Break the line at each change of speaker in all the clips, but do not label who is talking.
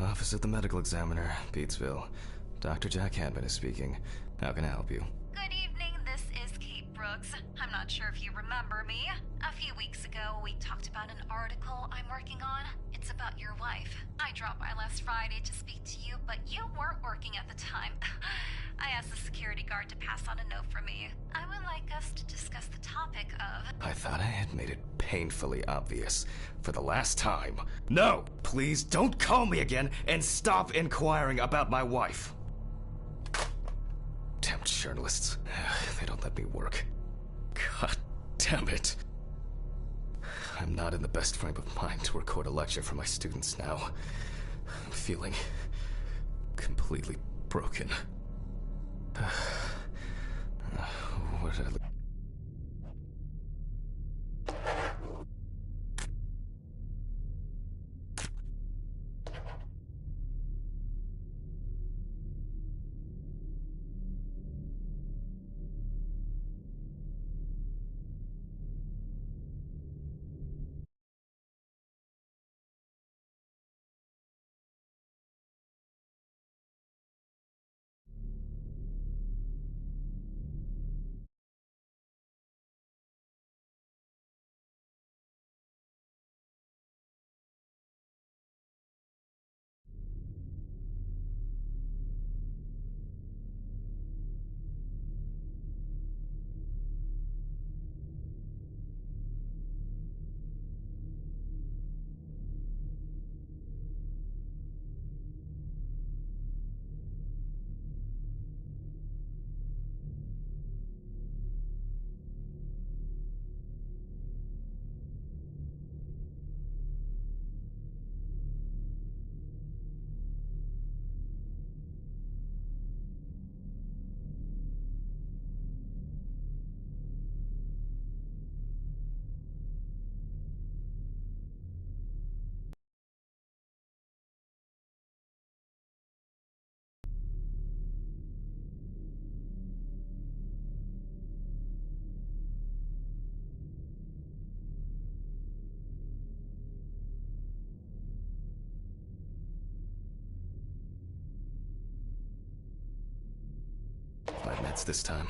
Office of the Medical Examiner, Beatsville. Dr. Jack Hadman is speaking. How can I help you?
Good evening, this is Kate Brooks. I'm not sure if you remember me. A few weeks ago, we talked about an article I'm working on. It's about your wife. I dropped by last Friday to speak to you, but you weren't working at the time. I asked the security guard to pass on a note for me. I would like us to discuss the topic of...
I thought I had made it painfully obvious. For the last time. No! Please don't call me again and stop inquiring about my wife. Damn journalists. They don't let me work. God damn it. I'm not in the best frame of mind to record a lecture for my students now. I'm feeling completely broken. What did I... My meds this time.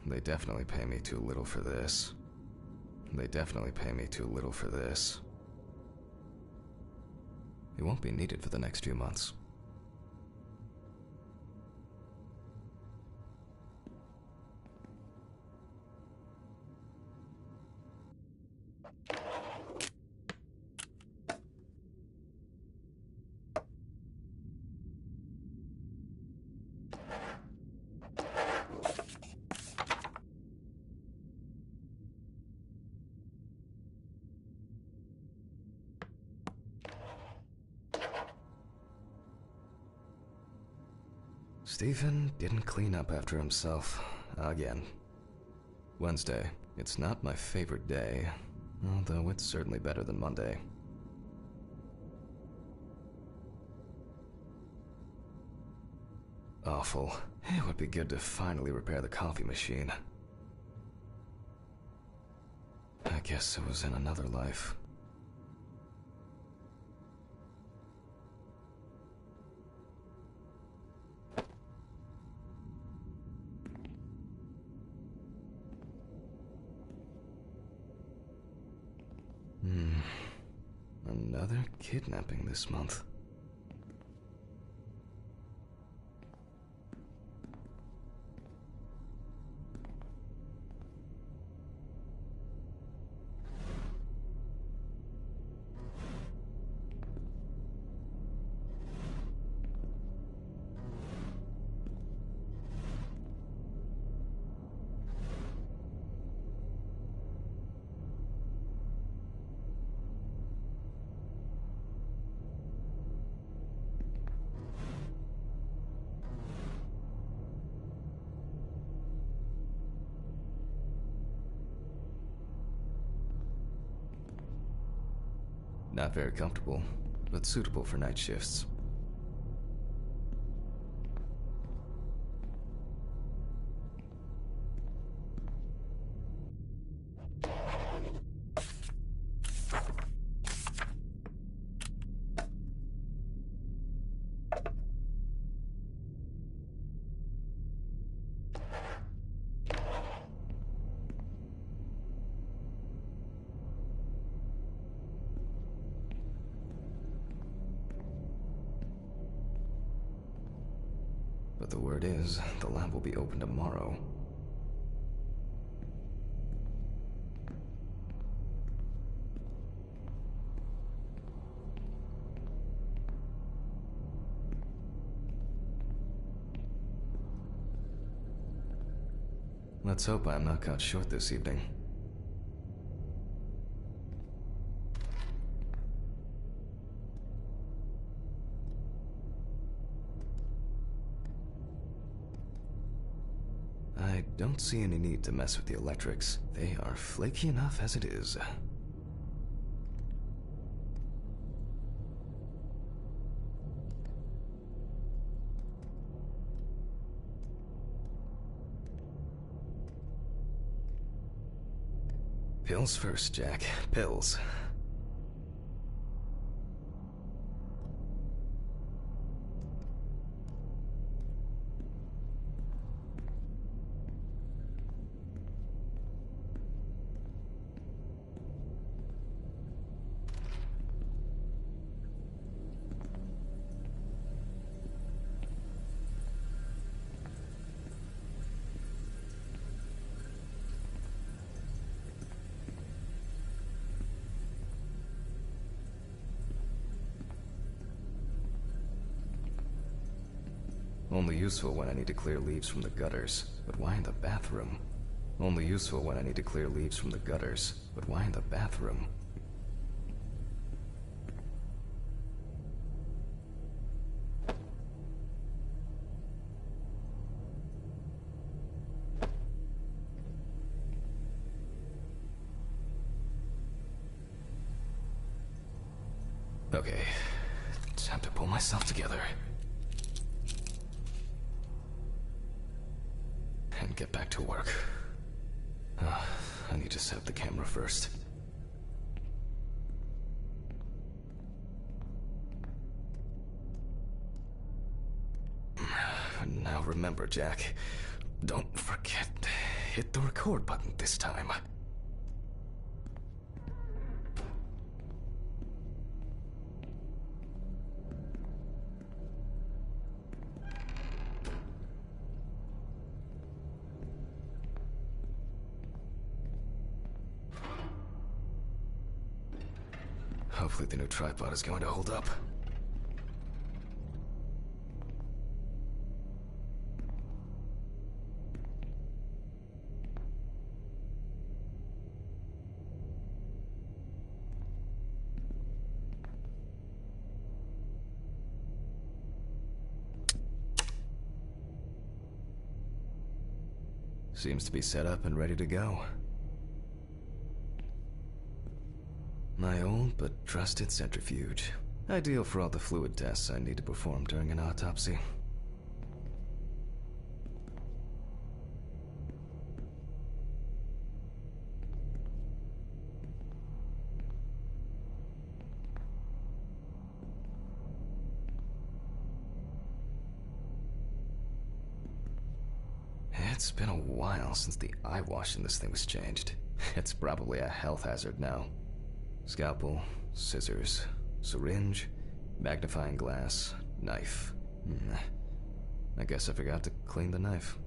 They definitely pay me too little for this. They definitely pay me too little for this. It won't be needed for the next few months. Stephen didn't clean up after himself again. Wednesday. It's not my favorite day, although it's certainly better than Monday. Awful. It would be good to finally repair the coffee machine. I guess it was in another life. Another kidnapping this month. Not very comfortable, but suitable for night shifts. But the word is, the lab will be open tomorrow. Let's hope I'm not caught short this evening. I don't see any need to mess with the electrics. They are flaky enough as it is. Pills first, Jack. Pills. Only useful when I need to clear leaves from the gutters. But why in the bathroom? Only useful when I need to clear leaves from the gutters. But why in the bathroom? Okay, time to pull myself together. And get back to work. I need to set up the camera first. Now remember, Jack, don't forget, hit the record button this time. Hopefully the new tripod is going to hold up. Seems to be set up and ready to go. My old but trusted centrifuge. Ideal for all the fluid tests I need to perform during an autopsy. It's been a while since the eye wash in this thing was changed. It's probably a health hazard now. Scalpel, scissors, syringe, magnifying glass, knife. I guess I forgot to clean the knife.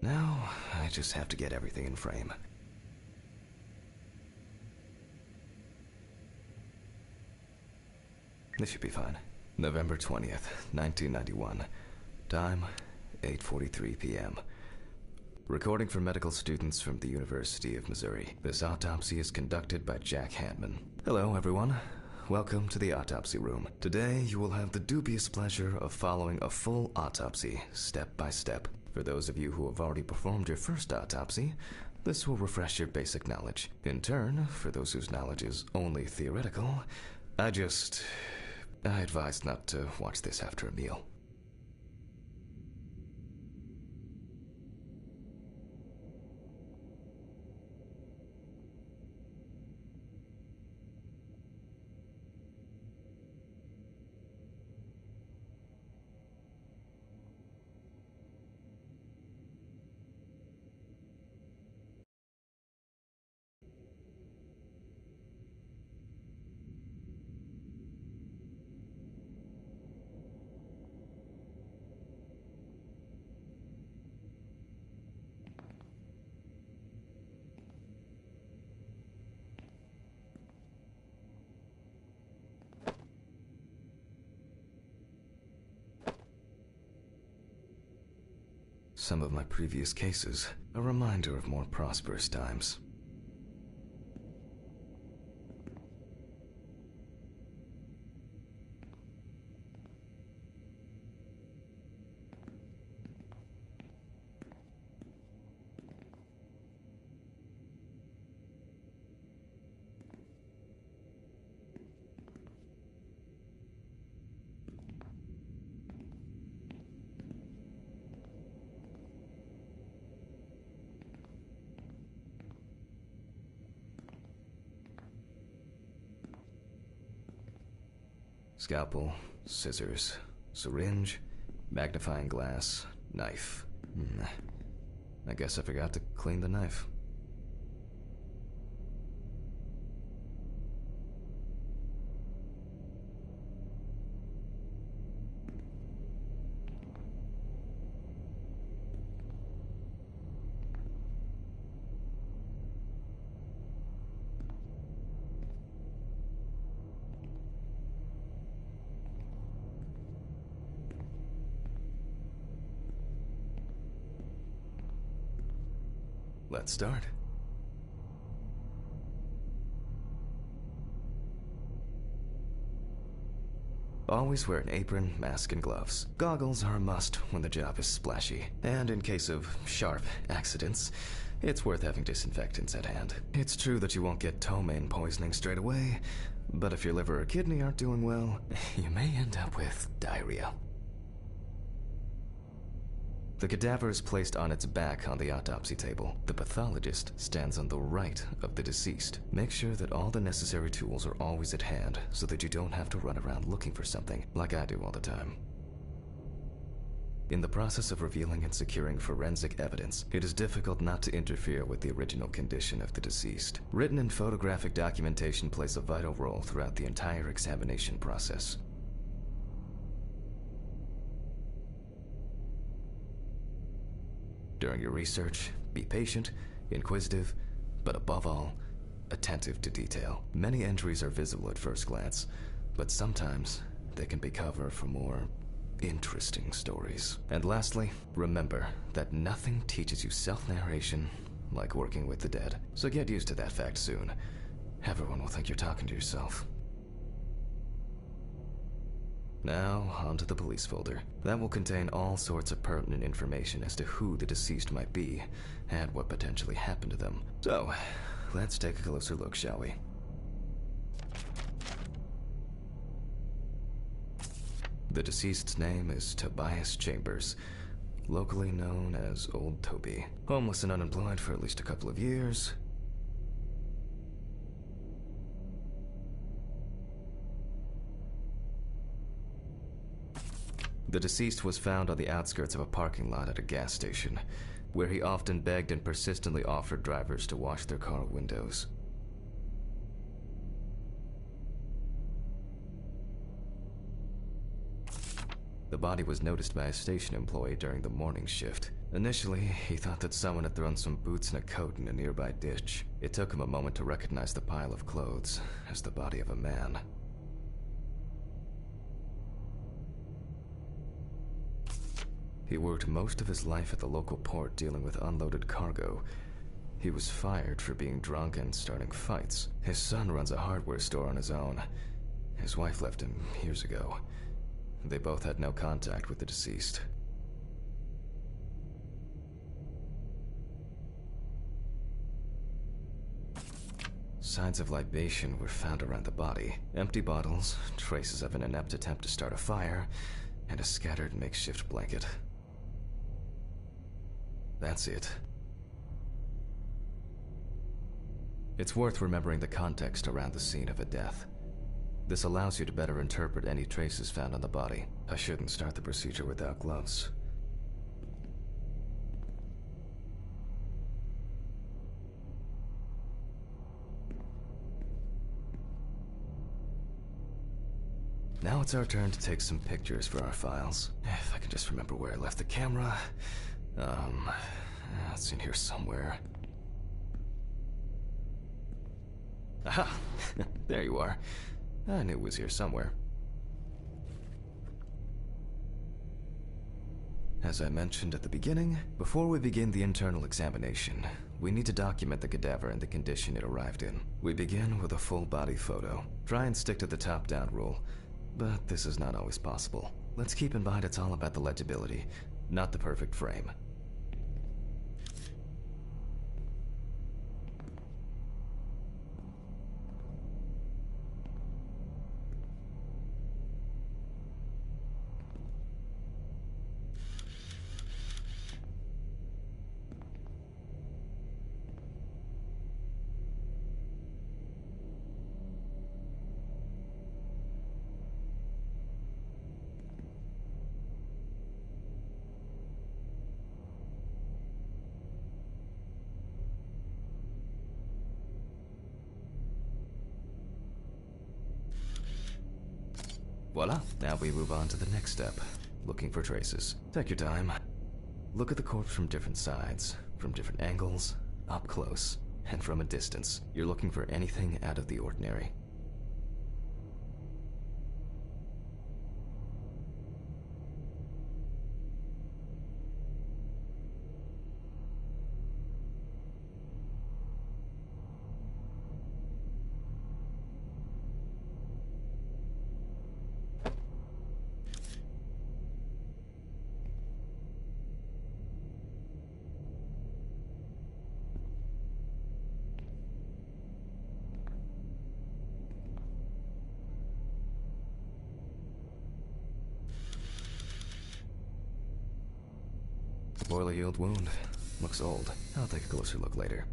Now, I just have to get everything in frame. This should be fine. November 20th, 1991. Time, 8:43 p.m. Recording for medical students from the University of Missouri. This autopsy is conducted by Jack Hanman. Hello, everyone. Welcome to the autopsy room. Today, you will have the dubious pleasure of following a full autopsy, step by step. For those of you who have already performed your first autopsy, this will refresh your basic knowledge. In turn, for those whose knowledge is only theoretical, I advise not to watch this after a meal. Some of my previous cases, a reminder of more prosperous times. Scalpel, scissors, syringe, magnifying glass, knife. I guess I forgot to clean the knife. Let's start. Always wear an apron, mask, and gloves. Goggles are a must when the job is splashy. And in case of sharp accidents, it's worth having disinfectants at hand. It's true that you won't get ptomaine poisoning straight away, but if your liver or kidney aren't doing well, you may end up with diarrhea. The cadaver is placed on its back on the autopsy table. The pathologist stands on the right of the deceased. Make sure that all the necessary tools are always at hand so that you don't have to run around looking for something, like I do all the time. In the process of revealing and securing forensic evidence, it is difficult not to interfere with the original condition of the deceased. Written and photographic documentation plays a vital role throughout the entire examination process. During your research, be patient, inquisitive, but above all, attentive to detail. Many entries are visible at first glance, but sometimes they can be cover for more interesting stories. And lastly, remember that nothing teaches you self-narration like working with the dead. So get used to that fact soon. Everyone will think you're talking to yourself. Now, onto the police folder. That will contain all sorts of pertinent information as to who the deceased might be, and what potentially happened to them. So, let's take a closer look, shall we? The deceased's name is Tobias Chambers, locally known as Old Toby. Homeless and unemployed for at least a couple of years. The deceased was found on the outskirts of a parking lot at a gas station, where he often begged and persistently offered drivers to wash their car windows. The body was noticed by a station employee during the morning shift. Initially, he thought that someone had thrown some boots and a coat in a nearby ditch. It took him a moment to recognize the pile of clothes as the body of a man. He worked most of his life at the local port dealing with unloaded cargo. He was fired for being drunk and starting fights. His son runs a hardware store on his own. His wife left him years ago. They both had no contact with the deceased. Signs of libation were found around the body. Empty bottles, traces of an inept attempt to start a fire, and a scattered makeshift blanket. That's it. It's worth remembering the context around the scene of a death. This allows you to better interpret any traces found on the body. I shouldn't start the procedure without gloves. Now it's our turn to take some pictures for our files. If I can just remember where I left the camera. It's in here somewhere. Aha! There you are. I knew it was here somewhere. As I mentioned at the beginning, before we begin the internal examination, we need to document the cadaver and the condition it arrived in. We begin with a full body photo. Try and stick to the top-down rule, but this is not always possible. Let's keep in mind it's all about the legibility, not the perfect frame. Voila, now we move on to the next step, looking for traces. Take your time. Look at the corpse from different sides, from different angles, up close, and from a distance. You're looking for anything out of the ordinary. Poorly healed wound. Looks old. I'll take a closer look later.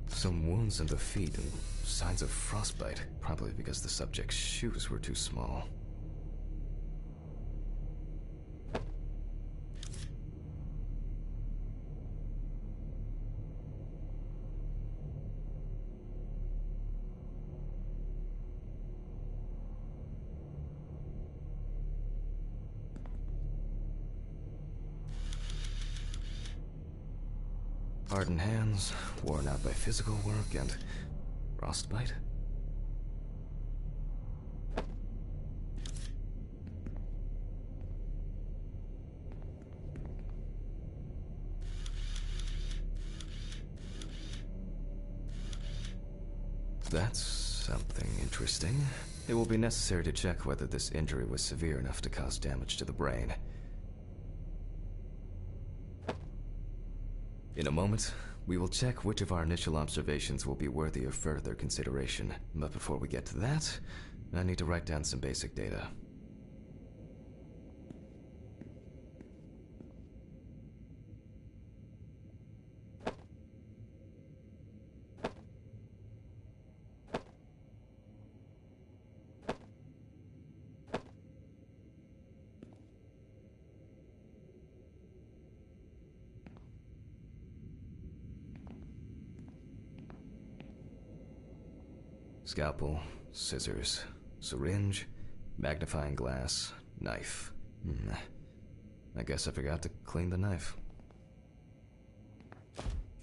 Some wounds in the feet and signs of frostbite, probably because the subject's shoes were too small. Hardened hands, worn out by physical work, and frostbite? That's something interesting. It will be necessary to check whether this injury was severe enough to cause damage to the brain. In a moment, we will check which of our initial observations will be worthy of further consideration. But before we get to that, I need to write down some basic data. Scalpel, scissors, syringe, magnifying glass, knife. I guess I forgot to clean the knife.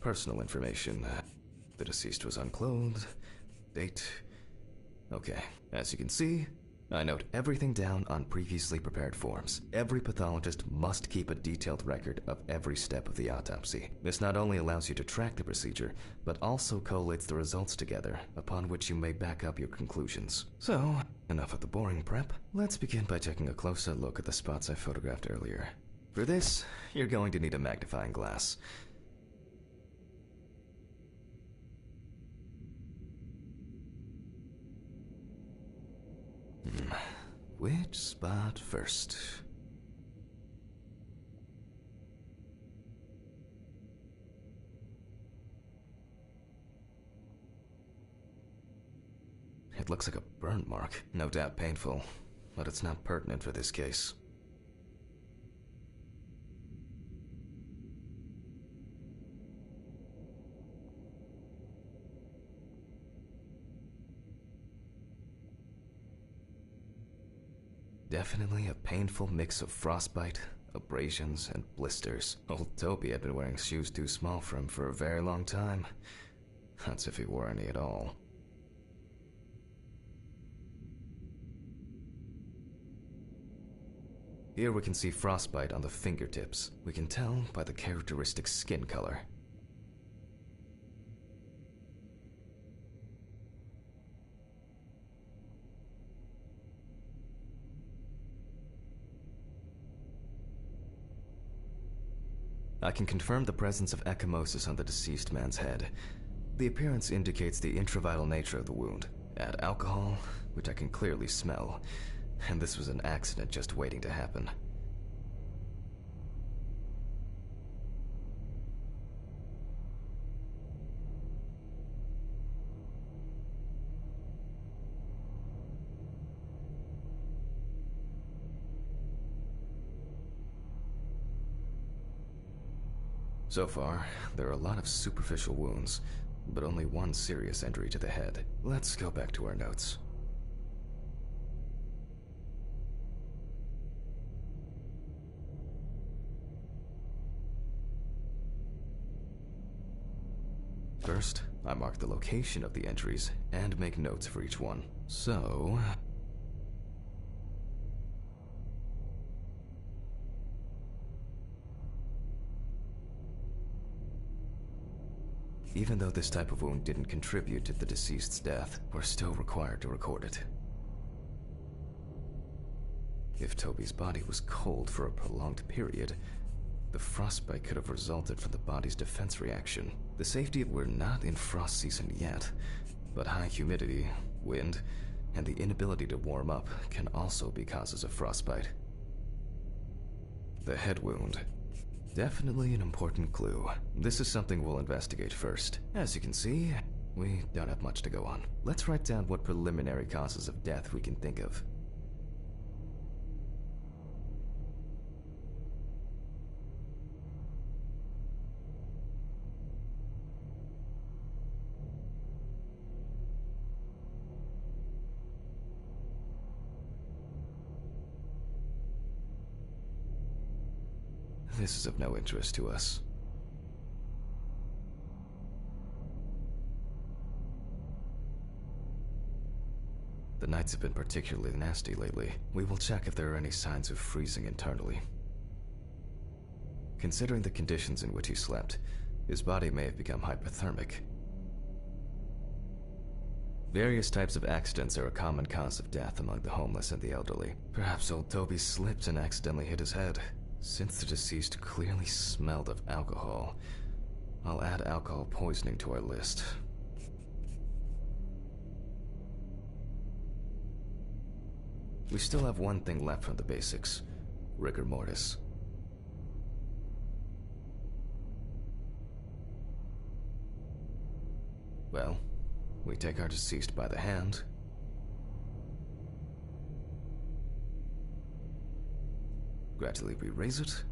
Personal information. The deceased was unclothed. Date. Okay, as you can see, I note everything down on previously prepared forms. Every pathologist must keep a detailed record of every step of the autopsy. This not only allows you to track the procedure, but also collates the results together, upon which you may back up your conclusions. So, enough of the boring prep. Let's begin by taking a closer look at the spots I photographed earlier. For this, you're going to need a magnifying glass. Which spot first? It looks like a burn mark. No doubt painful, but it's not pertinent for this case. Definitely a painful mix of frostbite, abrasions, and blisters. Old Toby had been wearing shoes too small for him for a very long time. That's if he wore any at all. Here we can see frostbite on the fingertips. We can tell by the characteristic skin color. I can confirm the presence of ecchymosis on the deceased man's head. The appearance indicates the intravital nature of the wound. Add alcohol, which I can clearly smell, and this was an accident just waiting to happen. So far, there are a lot of superficial wounds, but only one serious injury to the head. Let's go back to our notes. First, I mark the location of the injuries and make notes for each one. So, even though this type of wound didn't contribute to the deceased's death, we're still required to record it. If Toby's body was cold for a prolonged period, the frostbite could have resulted from the body's defense reaction. The safety we're not in frost season yet, but high humidity, wind, and the inability to warm up can also be causes of frostbite. The head wound. Definitely an important clue. This is something we'll investigate first. As you can see, we don't have much to go on. Let's write down what preliminary causes of death we can think of. This is of no interest to us. The nights have been particularly nasty lately. We will check if there are any signs of freezing internally. Considering the conditions in which he slept, his body may have become hypothermic. Various types of accidents are a common cause of death among the homeless and the elderly. Perhaps old Toby slipped and accidentally hit his head. Since the deceased clearly smelled of alcohol, I'll add alcohol poisoning to our list. We still have one thing left from the basics: rigor mortis. Well, we take our deceased by the hand, gradually we raise it,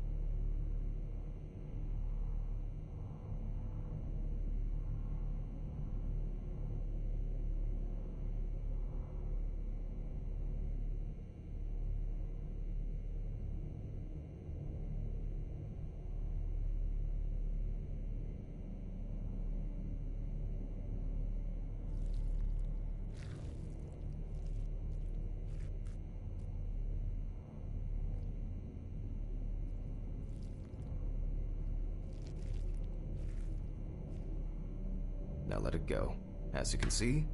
Now let it go. As you can see,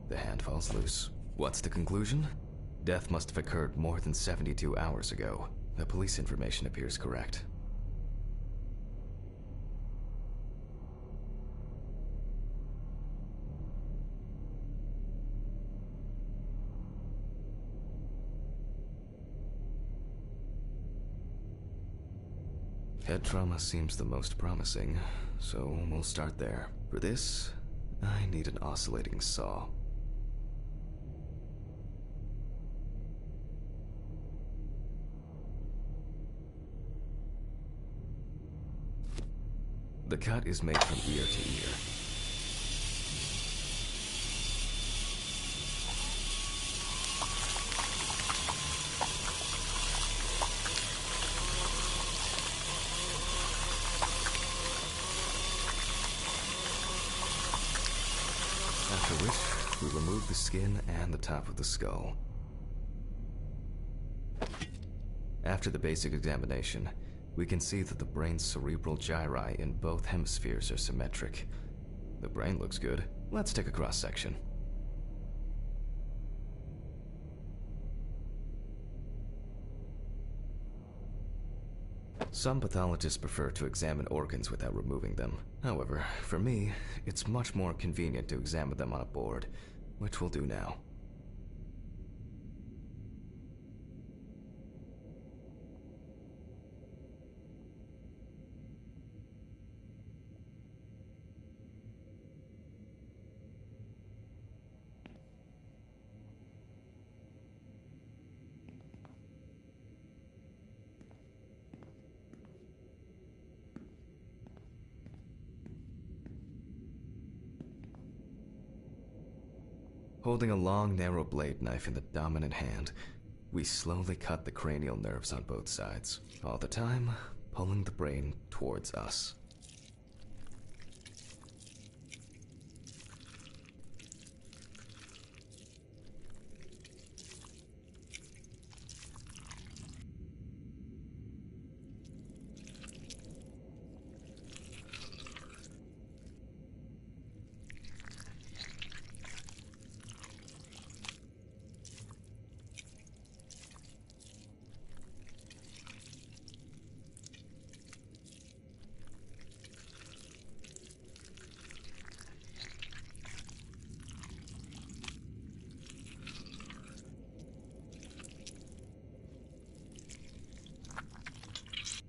the hand falls loose. What's the conclusion? Death must have occurred more than 72 hours ago. The police information appears correct. Head trauma seems the most promising, so we'll start there. For this, I need an oscillating saw. The cut is made from ear to ear. After which, we remove the skin and the top of the skull. After the basic examination, we can see that the brain's cerebral gyri in both hemispheres are symmetric. The brain looks good. Let's take a cross-section. Some pathologists prefer to examine organs without removing them. However, for me, it's much more convenient to examine them on a board, which we'll do now. Holding a long, narrow blade knife in the dominant hand, we slowly cut the cranial nerves on both sides, all the time pulling the brain towards us.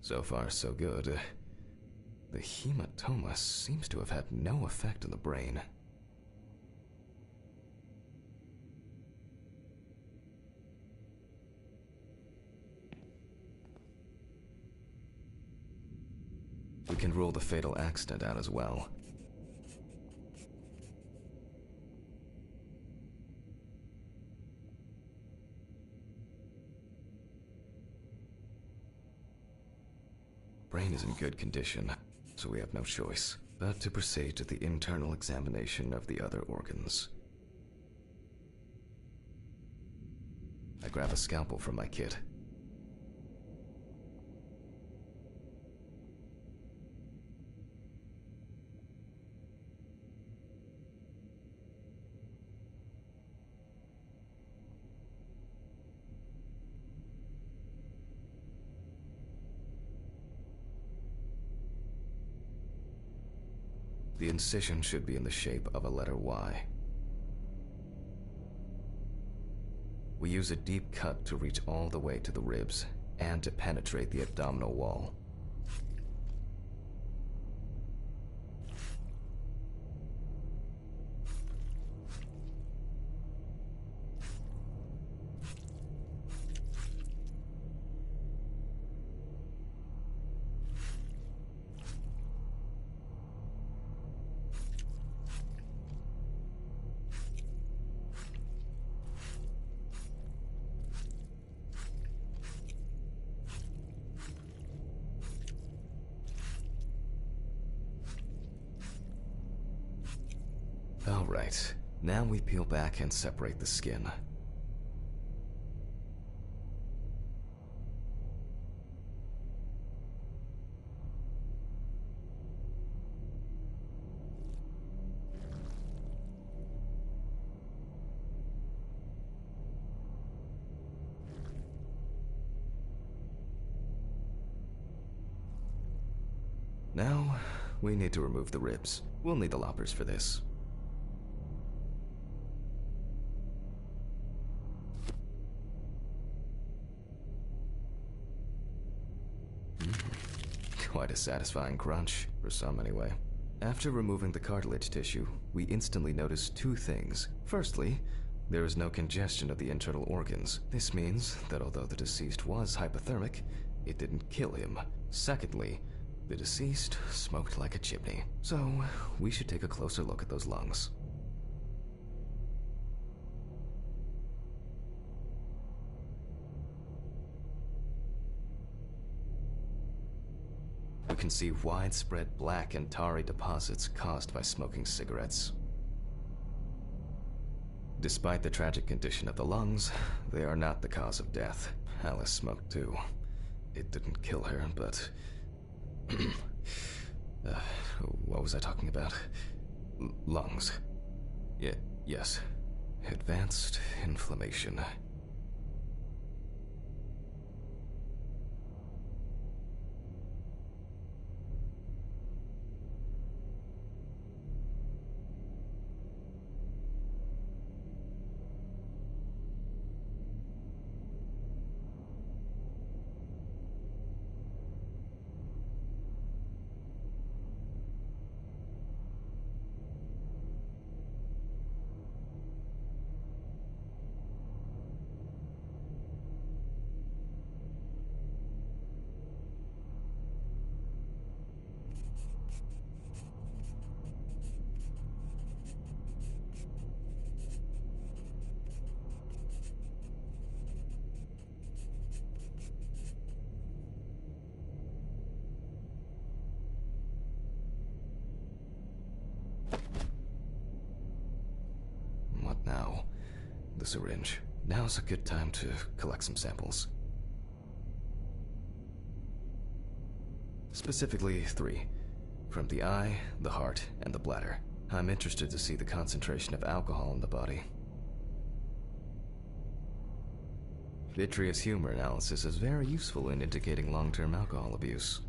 So far, so good. The hematoma seems to have had no effect on the brain. We can rule the fatal accident out as well. Brain is in good condition, so we have no choice but to proceed to the internal examination of the other organs. I grab a scalpel from my kit. The incision should be in the shape of a letter Y. We use a deep cut to reach all the way to the ribs and to penetrate the abdominal wall. Alright, now we peel back and separate the skin. Now, we need to remove the ribs. We'll need the loppers for this. Quite a satisfying crunch, for some anyway. After removing the cartilage tissue, we instantly notice two things. Firstly, there is no congestion of the internal organs. This means that although the deceased was hypothermic, it didn't kill him. Secondly, the deceased smoked like a chimney. So, we should take a closer look at those lungs. We can see widespread black and tarry deposits caused by smoking cigarettes. Despite the tragic condition of the lungs, they are not the cause of death. Alice smoked too. It didn't kill her, but... what was I talking about? Lungs. Yes. Advanced inflammation. Now, the syringe. Now's a good time to collect some samples. Specifically 3. From the eye, the heart, and the bladder. I'm interested to see the concentration of alcohol in the body. Vitreous humor analysis is very useful in indicating long-term alcohol abuse.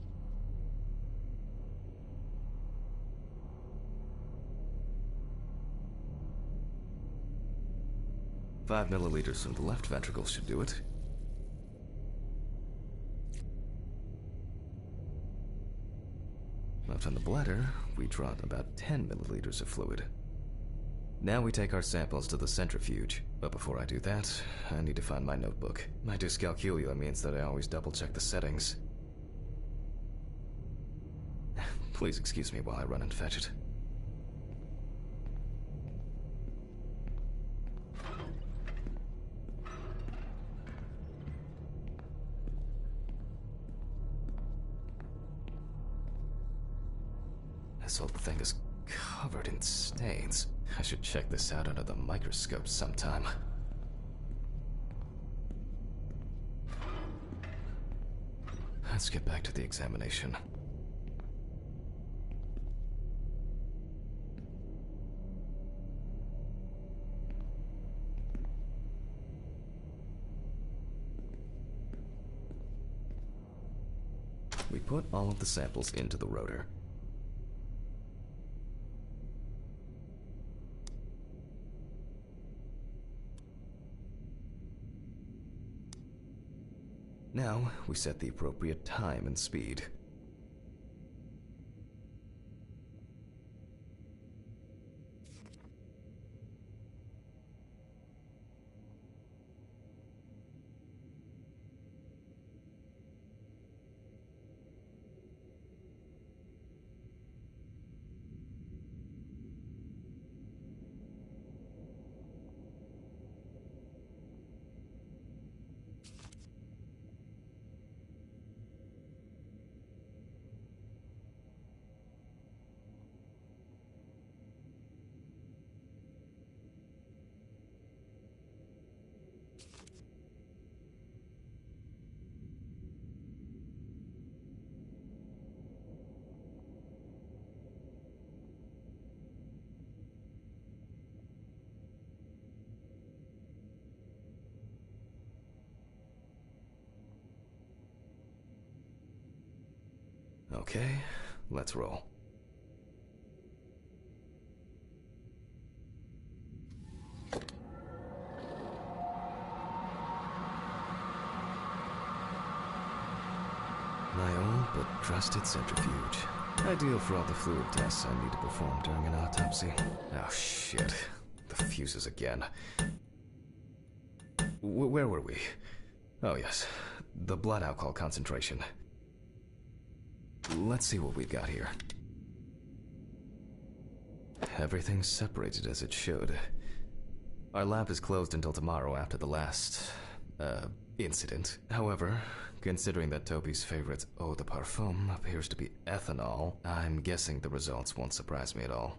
5 milliliters from the left ventricle should do it. Left on the bladder, we draw about 10 milliliters of fluid. Now we take our samples to the centrifuge, but before I do that, I need to find my notebook. My dyscalculia means that I always double-check the settings. Please excuse me while I run and fetch it. This whole thing is covered in stains. I should check this out under the microscope sometime. Let's get back to the examination. We put all of the samples into the rotor. Now, we set the appropriate time and speed. Okay, let's roll. My old but trusted centrifuge. Ideal for all the fluid tests I need to perform during an autopsy. Oh shit. The fuses again. Where were we? Oh yes, the blood alcohol concentration. Let's see what we've got here. Everything's separated as it should. Our lab is closed until tomorrow after the last, incident. However, considering that Toby's favorite eau de parfum appears to be ethanol, I'm guessing the results won't surprise me at all.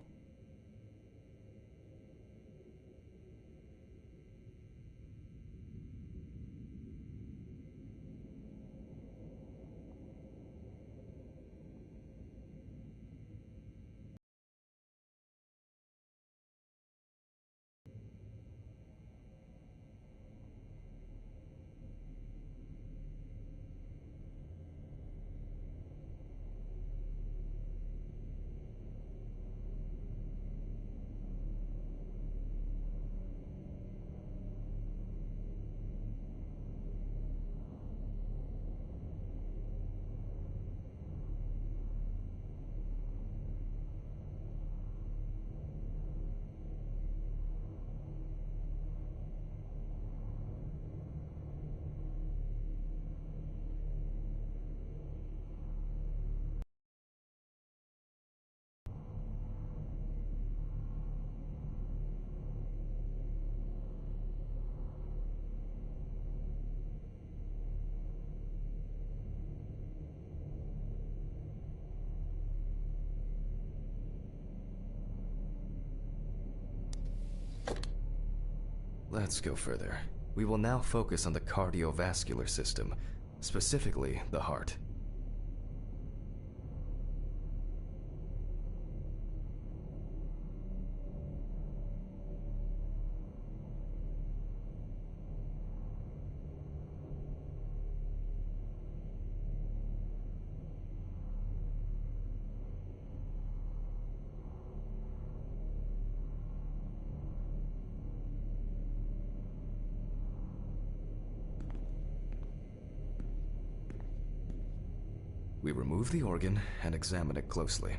Let's go further. We will now focus on the cardiovascular system, specifically the heart. We remove the organ and examine it closely.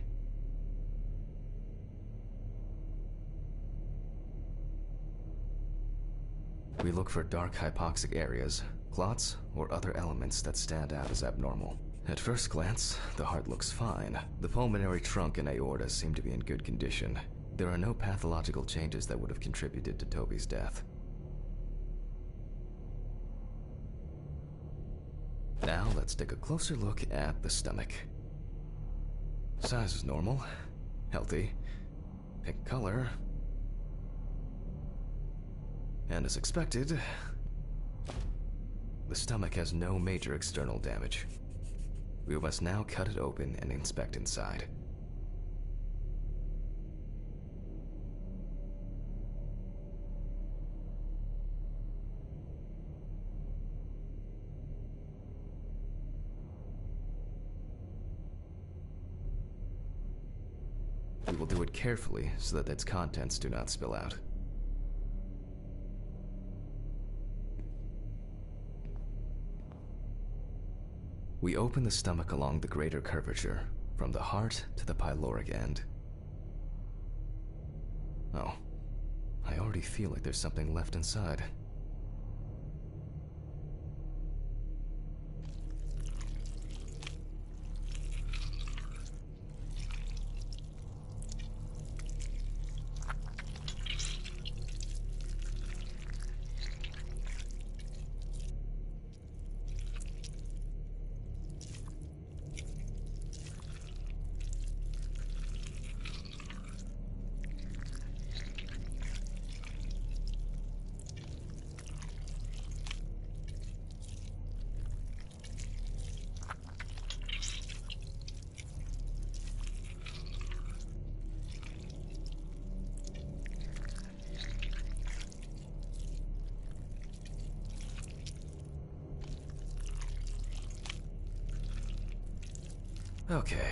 We look for dark hypoxic areas, clots, or other elements that stand out as abnormal. At first glance, the heart looks fine. The pulmonary trunk and aorta seem to be in good condition. There are no pathological changes that would have contributed to Toby's death. Now let's take a closer look at the stomach. Size is normal, healthy, pink color, and as expected, the stomach has no major external damage. We must now cut it open and inspect inside. We will do it carefully so that its contents do not spill out. We open the stomach along the greater curvature, from the heart to the pyloric end. Oh, I already feel like there's something left inside. Okay,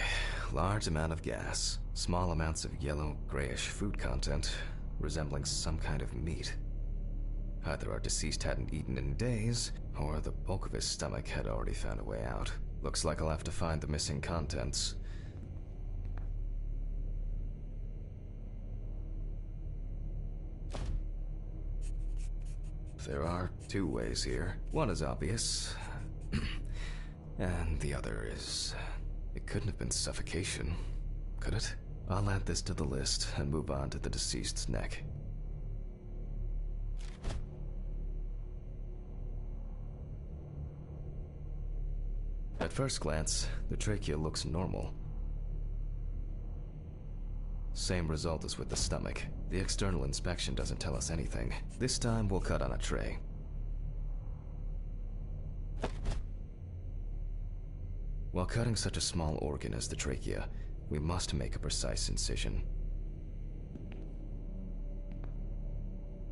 large amount of gas, small amounts of yellow, grayish food content, resembling some kind of meat. Either our deceased hadn't eaten in days, or the bulk of his stomach had already found a way out. Looks like I'll have to find the missing contents. There are two ways here. One is obvious, and the other is... It couldn't have been suffocation, could it? I'll add this to the list and move on to the deceased's neck. At first glance, the trachea looks normal. Same result as with the stomach. The external inspection doesn't tell us anything. This time we'll cut on a tray. While cutting such a small organ as the trachea, we must make a precise incision.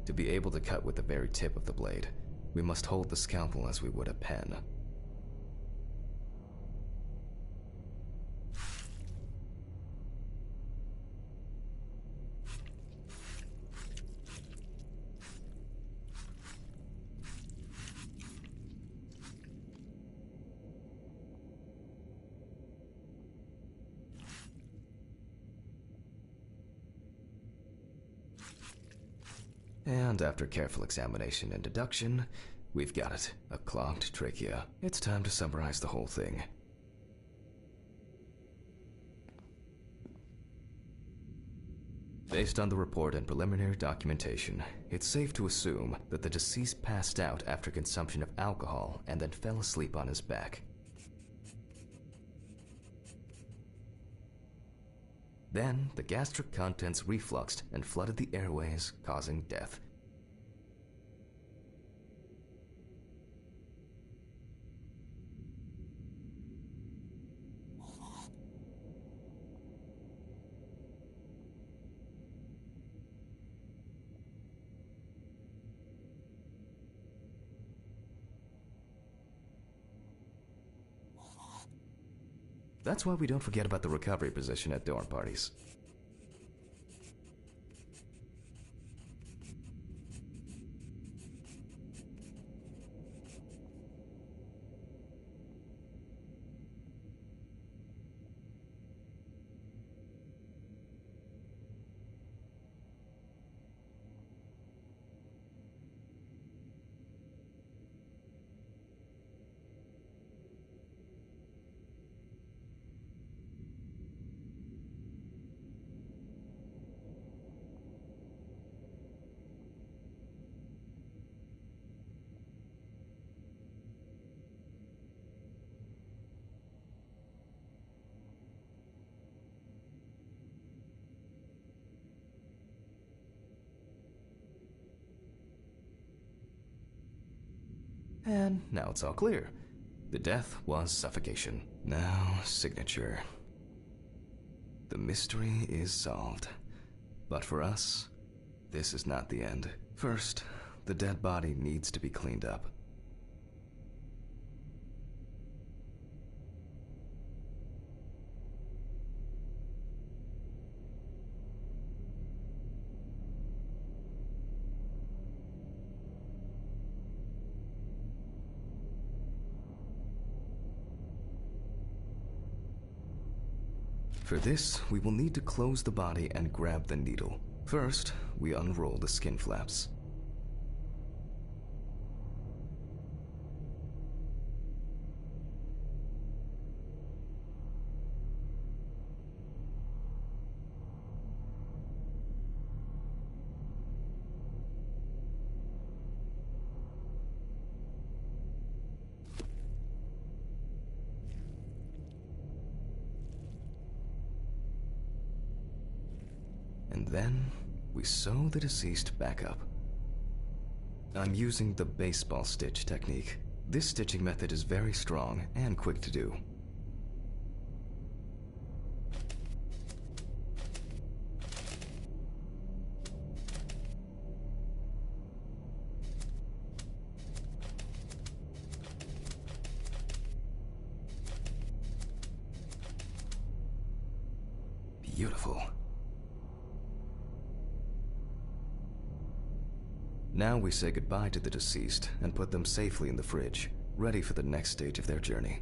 To be able to cut with the very tip of the blade, we must hold the scalpel as we would a pen. And after careful examination and deduction, we've got it, a clogged trachea. It's time to summarize the whole thing. Based on the report and preliminary documentation, it's safe to assume that the deceased passed out after consumption of alcohol and then fell asleep on his back. Then, the gastric contents refluxed and flooded the airways, causing death. That's why we don't forget about the recovery position at dorm parties. And now it's all clear. The death was suffocation. Now, signature. The mystery is solved. But for us, this is not the end. First, the dead body needs to be cleaned up. For this, we will need to close the body and grab the needle. First, we unroll the skin flaps. And then, we sew the deceased back up. I'm using the baseball stitch technique. This stitching method is very strong and quick to do. beautiful. Now we say goodbye to the deceased and put them safely in the fridge, ready for the next stage of their journey.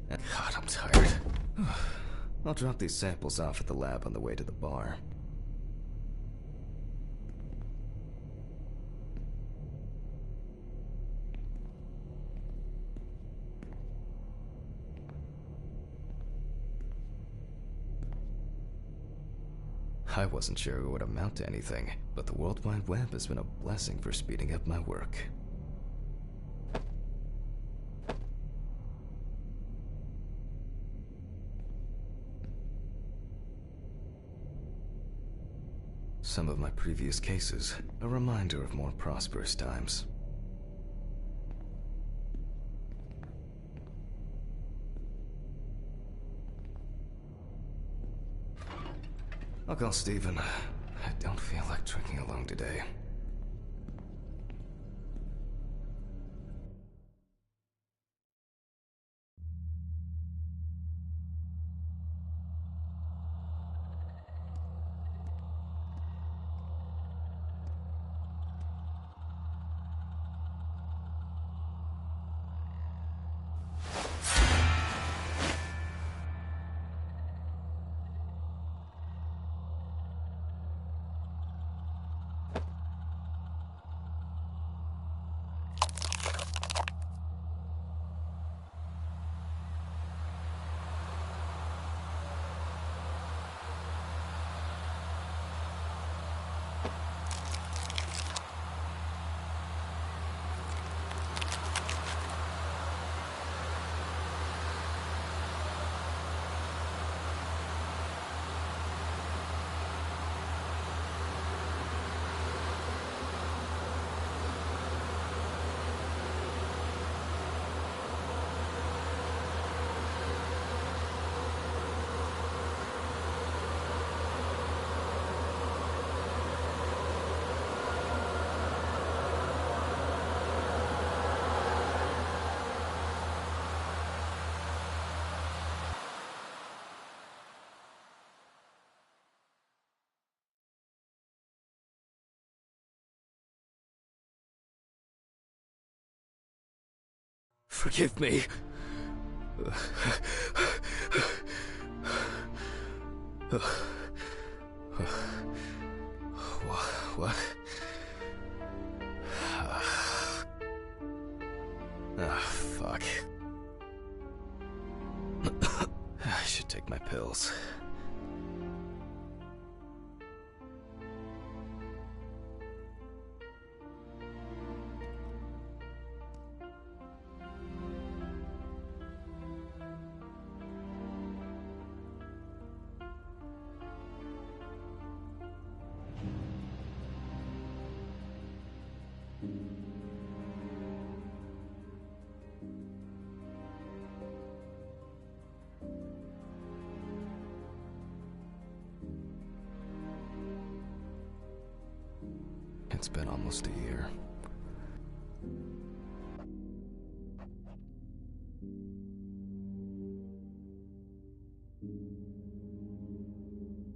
God, I'm tired. I'll drop these samples off at the lab on the way to the bar. I wasn't sure it would amount to anything, but the World Wide Web has been a blessing for speeding up my work. Some of my previous cases, a reminder of more prosperous times. I'll call Steven. I don't feel like drinking alone today. Forgive me. What? Fuck. I should take my pills. It's been almost a year.